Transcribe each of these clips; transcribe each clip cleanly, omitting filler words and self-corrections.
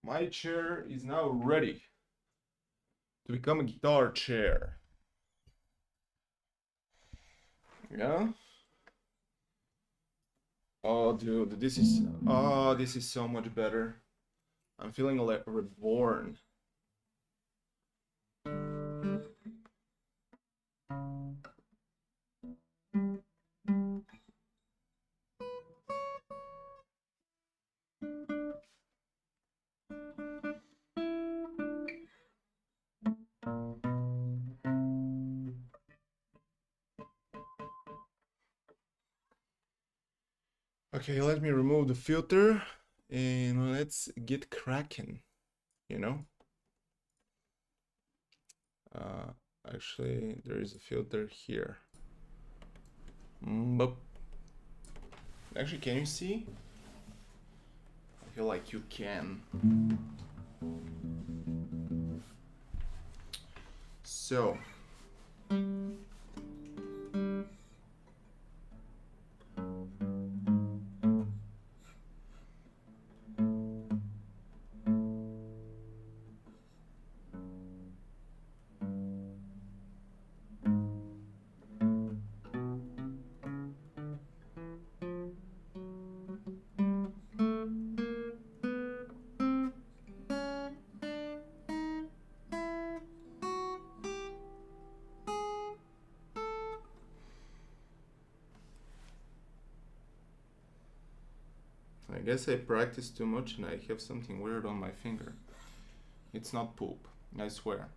My chair is now ready to become a guitar chair. Yeah? Oh, dude, this is so much better. I'm feeling like reborn. Okay, let me remove the filter and let's get cracking, you know? Uh, Actually, there is a filter here. But actually, can you see? I feel like you can. So, I guess I practiced too much and I have something weird on my finger. It's not poop, I swear.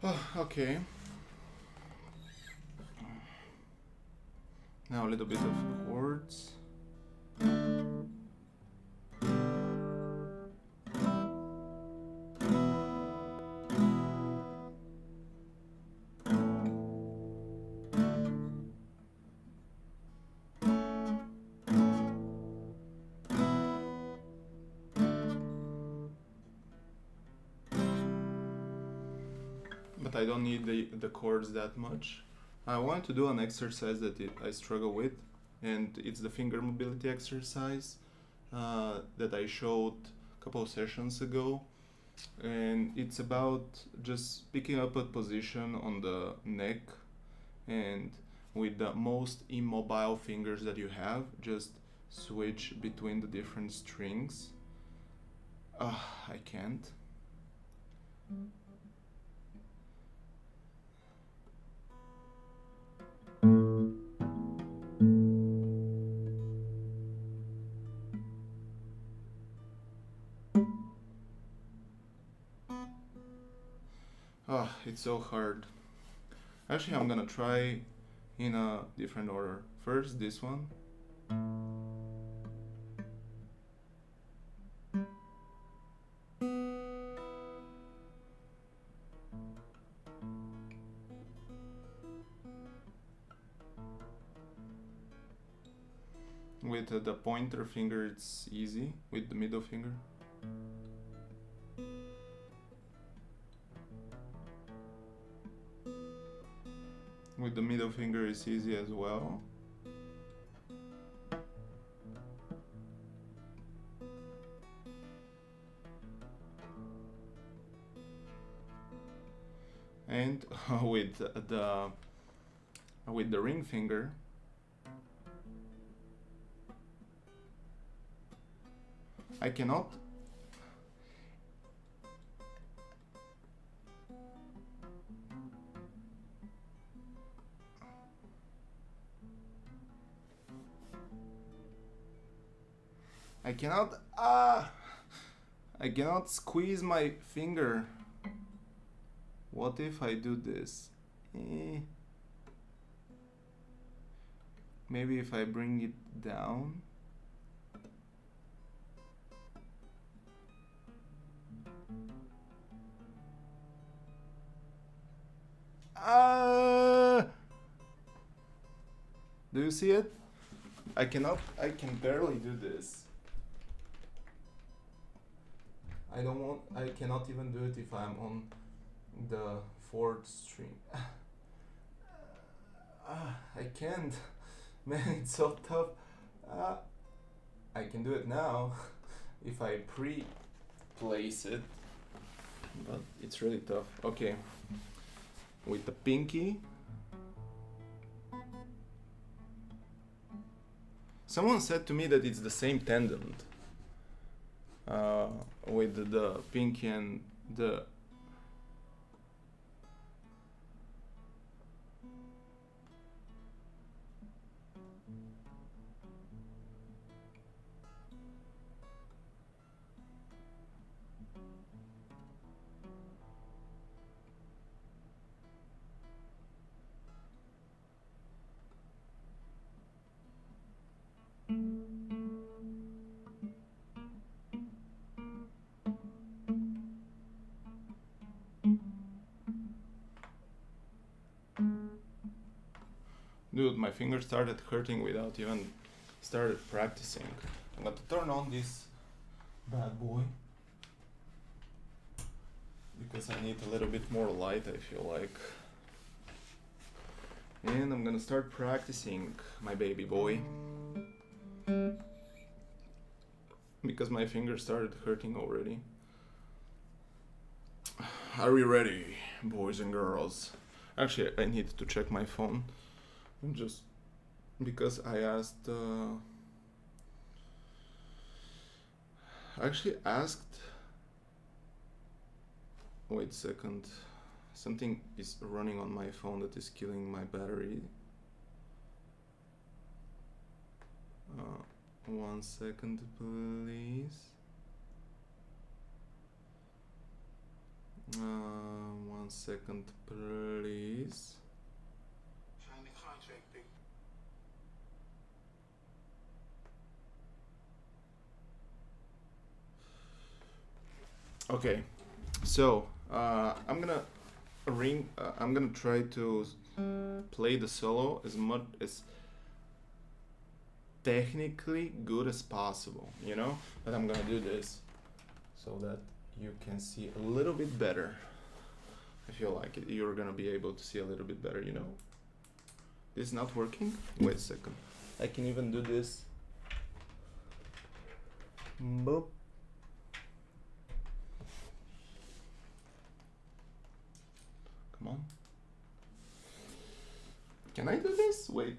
Okay. Now a little bit of chords. But I don't need the chords that much. I want to do an exercise that I struggle with, and it's the finger mobility exercise that I showed a couple of sessions ago. And it's about just picking up a position on the neck, and with the most immobile fingers that you have, just switch between the different strings. I can't. It's so hard. Actually, I'm gonna try in a different order. First, this one. With the pointer finger, it's easy. With the middle finger. With the middle finger, it's easy as well. And with the ring finger, I cannot. I cannot. I cannot squeeze my finger. What if I do this? Maybe if I bring it down. Do you see it? I can barely do this. I cannot even do it if I'm on the fourth string. I can't. Man, it's so tough. I can do it now if I pre-place it, but it's really tough. Okay, with the pinky. Someone said to me that it's the same tendon with the pinky and the. Dude, my fingers started hurting without even started practicing. I'm going to turn on this bad boy because I need a little bit more light, I feel like. And I'm gonna start practicing my baby boy because my fingers started hurting already. Are we ready, boys and girls? Actually, I need to check my phone. Just because I asked. Actually asked. Wait a second. Something is running on my phone that is killing my battery. 1 second, please. One second, please. Okay, so I'm gonna try to play the solo as much as technically good as possible, you know. But I'm gonna do this so that you can see a little bit better. I feel like you're gonna be able to see a little bit better, you know. This is not working. Wait a second. I can even do this. Boop. Come on. Can I do this? Wait.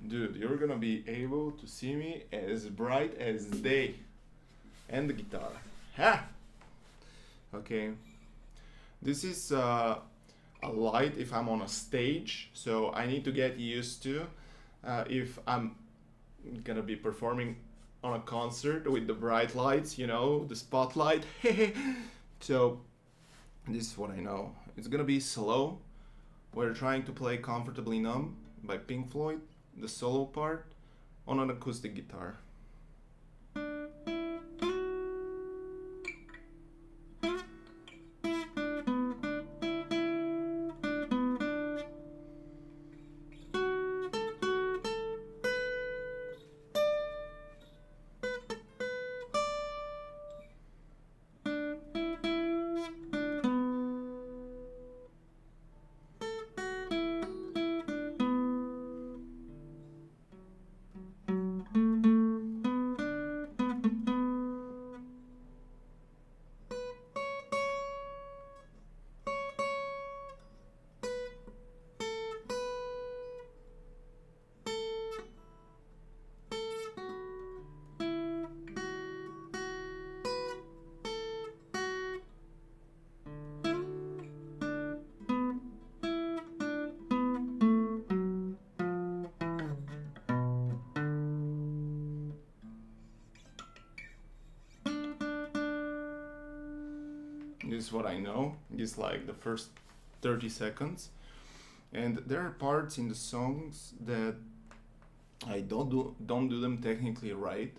Dude, you're gonna be able to see me as bright as day. And the guitar. Ha! Okay. This is a light if I'm on a stage, so I need to get used to if I'm gonna be performing on a concert with the bright lights, you know, the spotlight. So this is what I know. It's gonna be slow. We're trying to play Comfortably Numb by Pink Floyd, the solo part, on an acoustic guitar. This is what I know. It's like the first 30 seconds. And there are parts in the songs that I don't do them technically right.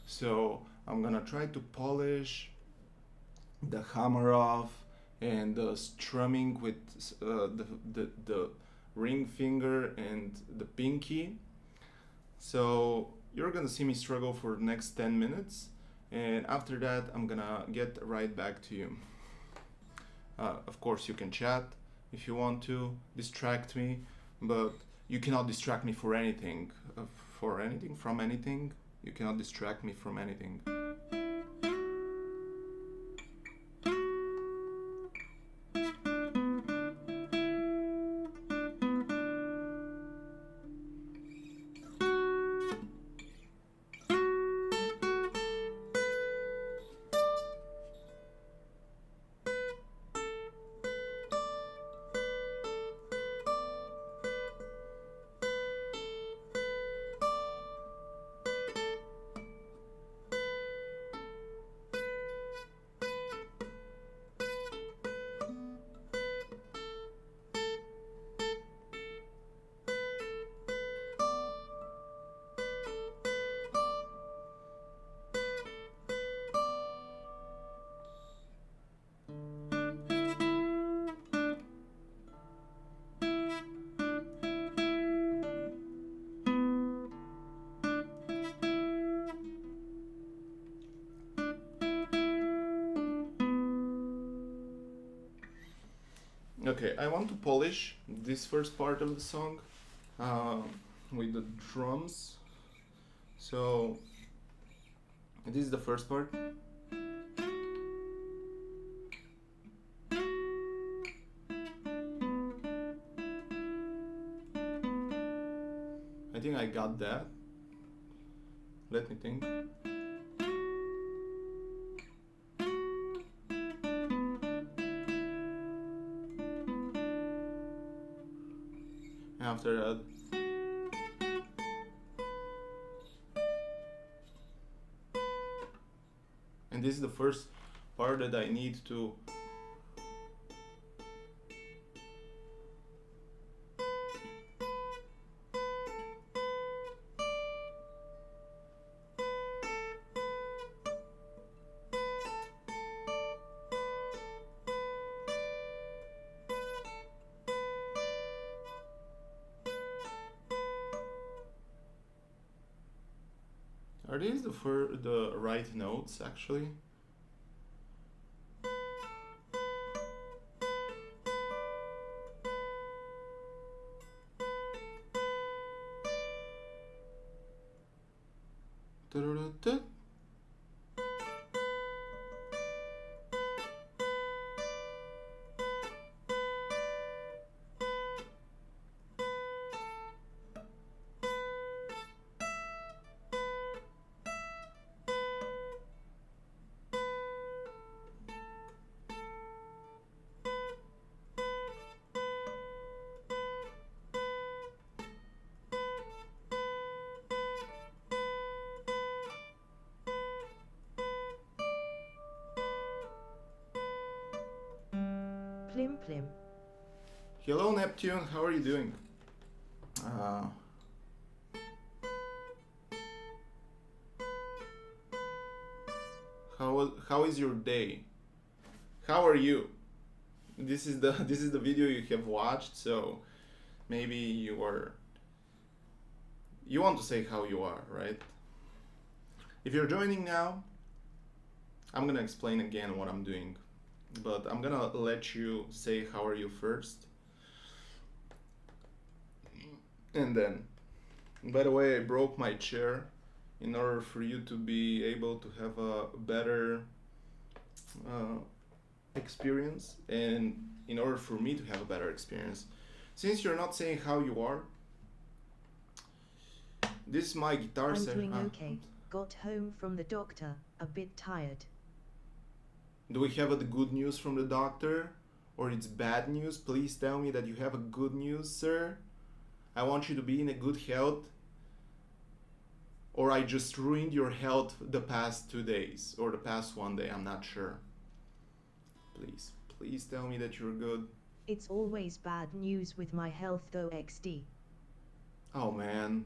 So I'm gonna try to polish the hammer off and the strumming with the ring finger and the pinky. So you're gonna see me struggle for the next 10 minutes, and after that I'm gonna get right back to you. Of course, you can chat if you want to, distract me, but you cannot distract me for anything. From anything. You cannot distract me from anything. Okay, I want to polish this first part of the song uh, with the drums. So this is the first part. I think I got that. Let me think. after that. And this is the first part that I need to Are these the right notes actually? Da-da-da-da. Plim plim. Hello Neptune, how are you doing? How is your day? How are you? This is the video you have watched, so maybe you want to say how you are, right? If you're joining now, I'm gonna explain again what I'm doing, but I'm gonna let you say how are you first, and then, by the way, I broke my chair in order for you to be able to have a better experience, and in order for me to have a better experience. Since you're not saying how you are, this is my guitar I'm set. doing okay. Got home from the doctor, a bit tired. Do we have a good news from the doctor? Or it's bad news? Please tell me that you have a good news, sir. I want you to be in a good health. Or I just ruined your health the past 2 days. Or the past 1 day, I'm not sure. Please tell me that you're good. It's always bad news with my health though, XD. Oh man.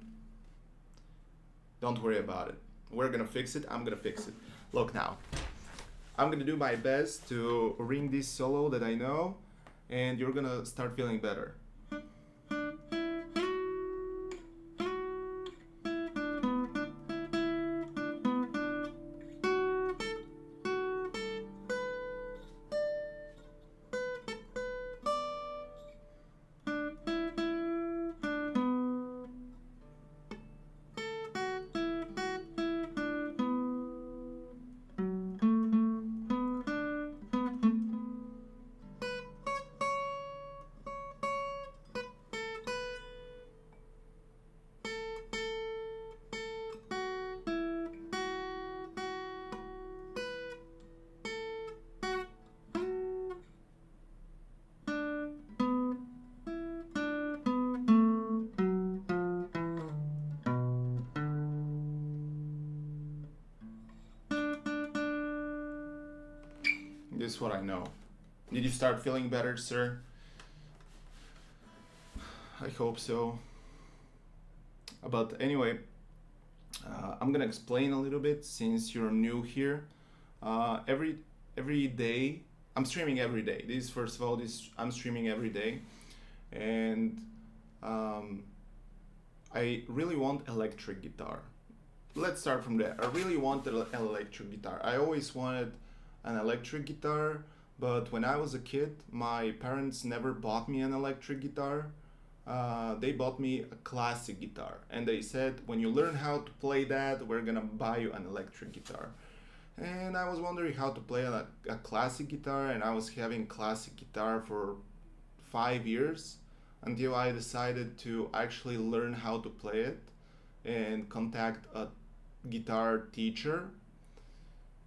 Don't worry about it. We're gonna fix it. I'm gonna fix it. Look now. I'm gonna do my best to ring this solo that I know, and you're gonna start feeling better. This is what I know. Did you start feeling better, sir? I hope so. But anyway, I'm gonna explain a little bit since you're new here. Every day, I'm streaming every day. This first of all, this I'm streaming every day, and I really want electric guitar. Let's start from there. I really want an electric guitar. I always wanted an electric guitar, but when I was a kid, my parents never bought me an electric guitar. They bought me a classic guitar, and they said, when you learn how to play that, we're gonna buy you an electric guitar. And I was wondering how to play a classic guitar, and I was having classic guitar for 5 years until I decided to actually learn how to play it and contact a guitar teacher.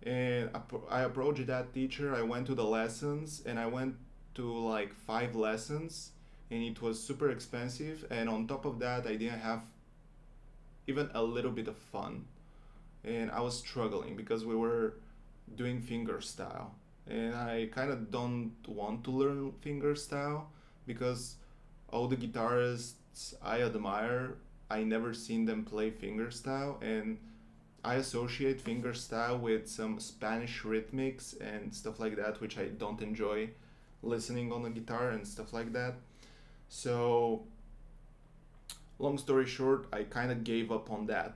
And I approached that teacher. I went to the lessons, and I went to like 5 lessons, and it was super expensive, and on top of that I didn't have even a little bit of fun, and I was struggling because we were doing fingerstyle, and I kind of don't want to learn fingerstyle because all the guitarists I admire, I never seen them play fingerstyle, and I associate fingerstyle with some Spanish rhythmics and stuff like that, which I don't enjoy listening on the guitar and stuff like that. So, long story short, I kind of gave up on that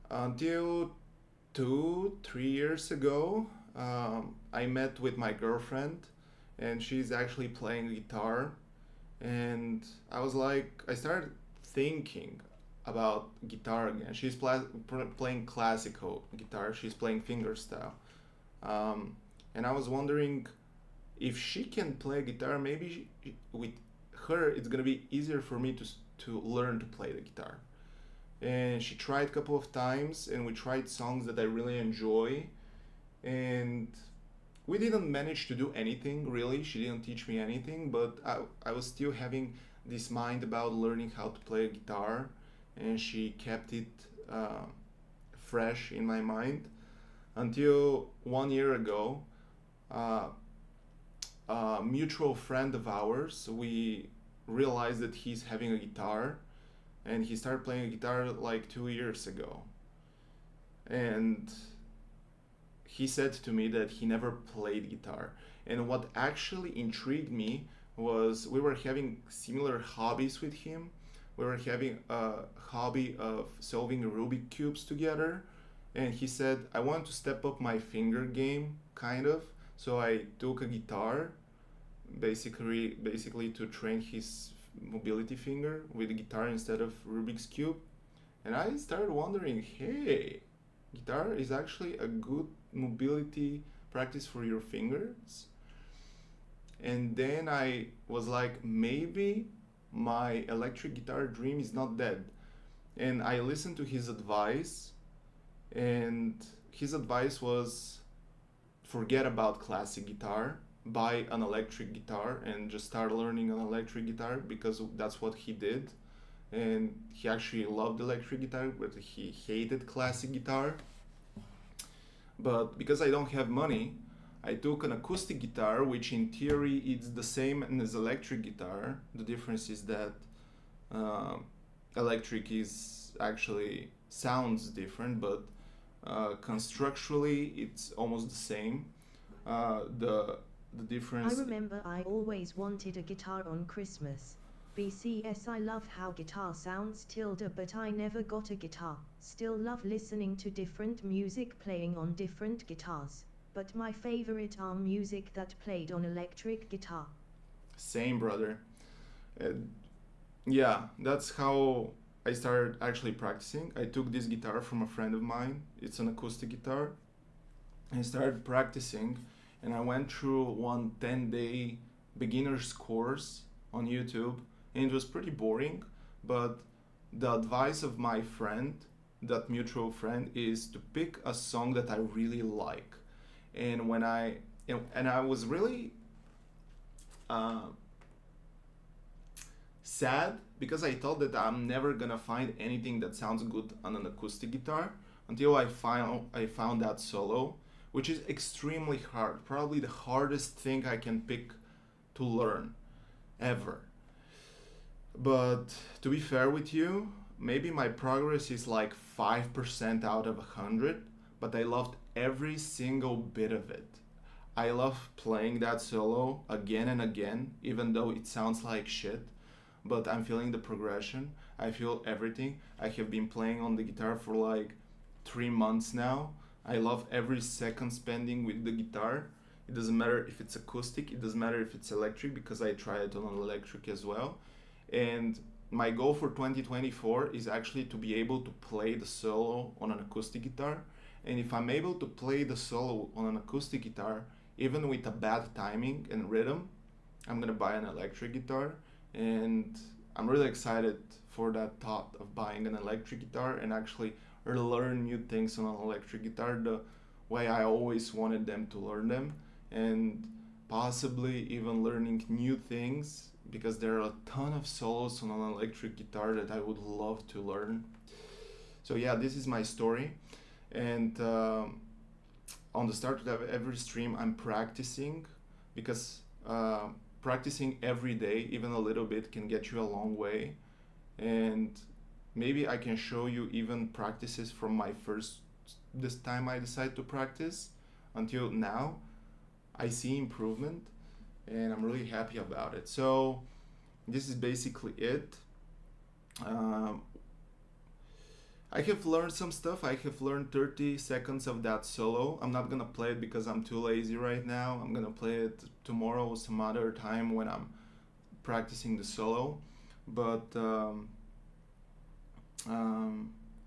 until 3 years ago. I met with my girlfriend, and she's actually playing guitar, and I started thinking about guitar again. She's playing classical guitar. She's playing fingerstyle, and I was wondering if she can play guitar. Maybe with her, it's gonna be easier for me to learn to play the guitar. And she tried a couple of times, and we tried songs that I really enjoy, and we didn't manage to do anything really. She didn't teach me anything, but I was still having this mind about learning how to play a guitar, and she kept it uh, fresh in my mind until 1 year ago. Uh, a mutual friend of ours, we realized that he's having a guitar, and he started playing a guitar like 2 years ago. And he said to me that he never played guitar. And what actually intrigued me was we were having similar hobbies with him. We were having a hobby of solving Rubik cubes together. And he said, I want to step up my finger game, kind of. So I took a guitar, basically to train his mobility finger with the guitar instead of Rubik's cube. And I started wondering, hey, guitar is actually a good mobility practice for your fingers. And then I was like, maybe my electric guitar dream is not dead. And I listened to his advice, and his advice was forget about classic guitar, buy an electric guitar and just start learning an electric guitar, because that's what he did. And he actually loved electric guitar, but he hated classic guitar. But because I don't have money, I took an acoustic guitar, which in theory is the same as electric guitar. The difference is that uh, electric is actually sounds different, but constructually it's almost the same. The I difference. remember I always wanted a guitar on Christmas. BCS, I love how guitar sounds tilde, but I never got a guitar. Still love listening to different music playing on different guitars, but my favorite are music that played on electric guitar. Same, brother. Uh, yeah, that's how I started actually practicing. I took this guitar from a friend of mine. It's an acoustic guitar. I started practicing, and I went through one 10-day beginner's course on YouTube, and it was pretty boring. But the advice of my friend, that mutual friend, is to pick a song that I really like. And when and I was really uh, sad because I thought that I'm never gonna find anything that sounds good on an acoustic guitar until I found that solo, which is extremely hard. Probably the hardest thing I can pick to learn ever. But to be fair with you, maybe my progress is like 5% out of 100, but I loved every single bit of it. I love playing that solo again and again, even though it sounds like shit, but I'm feeling the progression. I feel everything. I have been playing on the guitar for like 3 months now. I love every second spending with the guitar. It doesn't matter if it's acoustic, it doesn't matter if it's electric, because I tried it on an electric as well. And my goal for 2024 is actually to be able to play the solo on an acoustic guitar. And if I'm able to play the solo on an acoustic guitar, even with a bad timing and rhythm, I'm gonna buy an electric guitar. And I'm really excited for that thought of buying an electric guitar and actually learn new things on an electric guitar the way I always wanted them to learn them, and possibly even learning new things because there are a ton of solos on an electric guitar that I would love to learn. So yeah, this is my story, and on the start of every stream I'm practicing, because practicing every day, even a little bit, can get you a long way. And maybe I can show you even practices from my first, this time I decided to practice until now. I see improvement and I'm really happy about it. So this is basically it. um, I have learned some stuff. I have learned 30 seconds of that solo. I'm not gonna play it because I'm too lazy right now. I'm gonna play it tomorrow or some other time when I'm practicing the solo. But I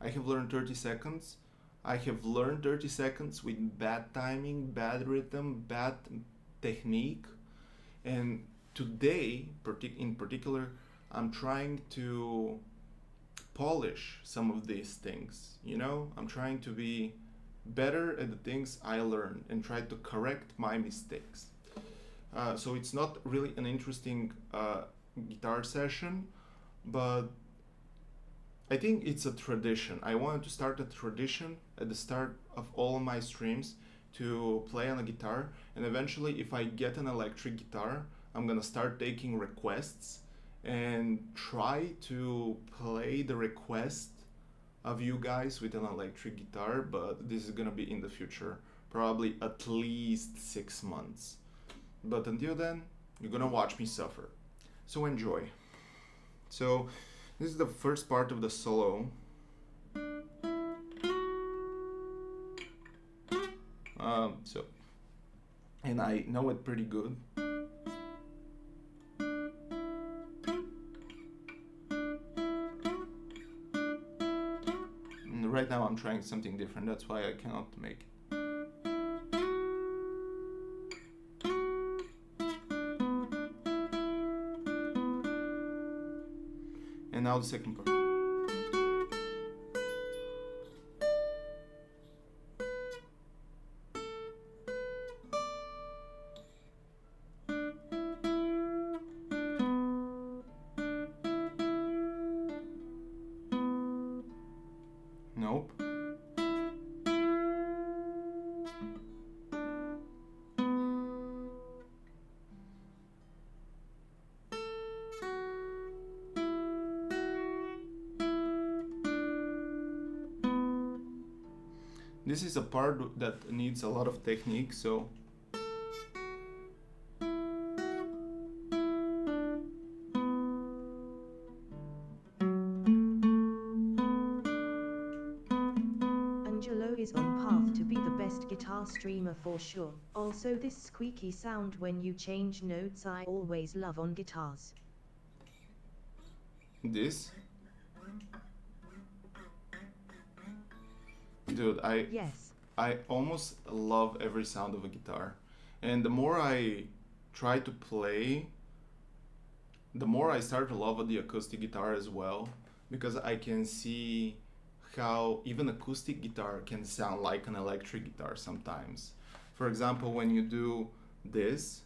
have learned 30 seconds. I have learned 30 seconds with bad timing, bad rhythm, bad technique. And today, in particular, I'm trying to polish some of these things. I'm trying to be better at the things I learned and try to correct my mistakes. So it's not really an interesting guitar session, but I think it's a tradition. I wanted to start a tradition at the start of all of my streams to play on a guitar, and eventually, if I get an electric guitar, I'm gonna start taking requests and try to play the request of you guys with an electric guitar, but this is gonna be in the future, probably at least 6 months. But until then, you're gonna watch me suffer. So enjoy. So this is the first part of the solo. And I know it pretty good. And right now I'm trying something different, that's why I cannot make it. And now the second part. Nope. This is a part that needs a lot of technique, so Angelo is on path to be the best guitar streamer for sure. Also this squeaky sound when you change notes I always love on guitars. this. Dude, Yes. I almost love every sound of a guitar. And the more I try to play, the more I start to love the acoustic guitar as well, because I can see how even acoustic guitar can sound like an electric guitar sometimes. For example, when you do this,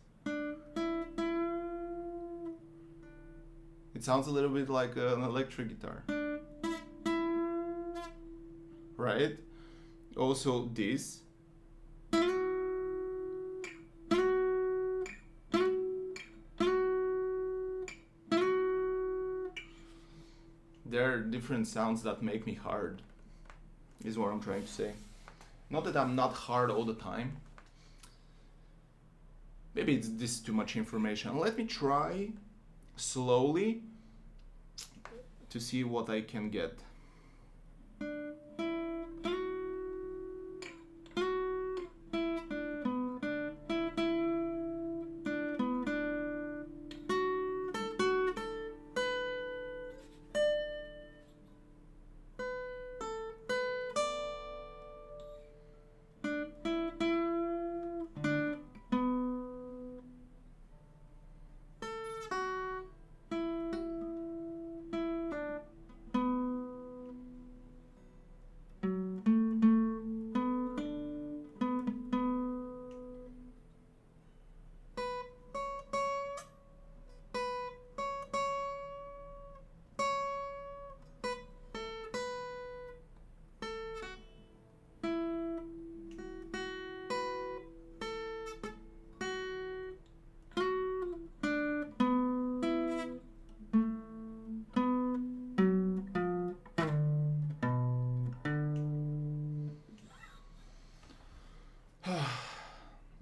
it sounds a little bit like an electric guitar, right? Also this. There are different sounds that make me hard, is what I'm trying to say. Not that I'm not hard all the time. Maybe this is too much information. Let me try slowly to see what I can get.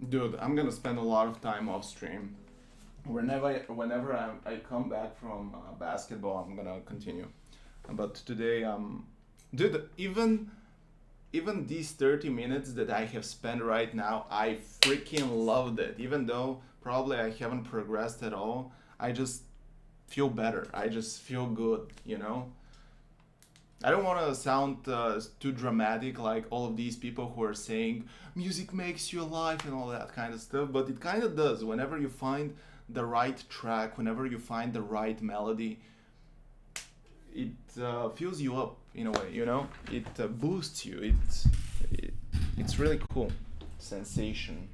Dude, I'm gonna spend a lot of time off stream. Whenever I come back from basketball, I'm gonna continue. But today, dude, even these 30 minutes that I have spent right now, I freaking loved it. Even though probably I haven't progressed at all, I just feel better. I just feel good, you know? I don't want to sound too dramatic like all of these people who are saying music makes you alive and all that kind of stuff, but it kind of does. Whenever you find the right track, whenever you find the right melody, it fills you up in a way, you know? It boosts you. It, it's really cool sensation.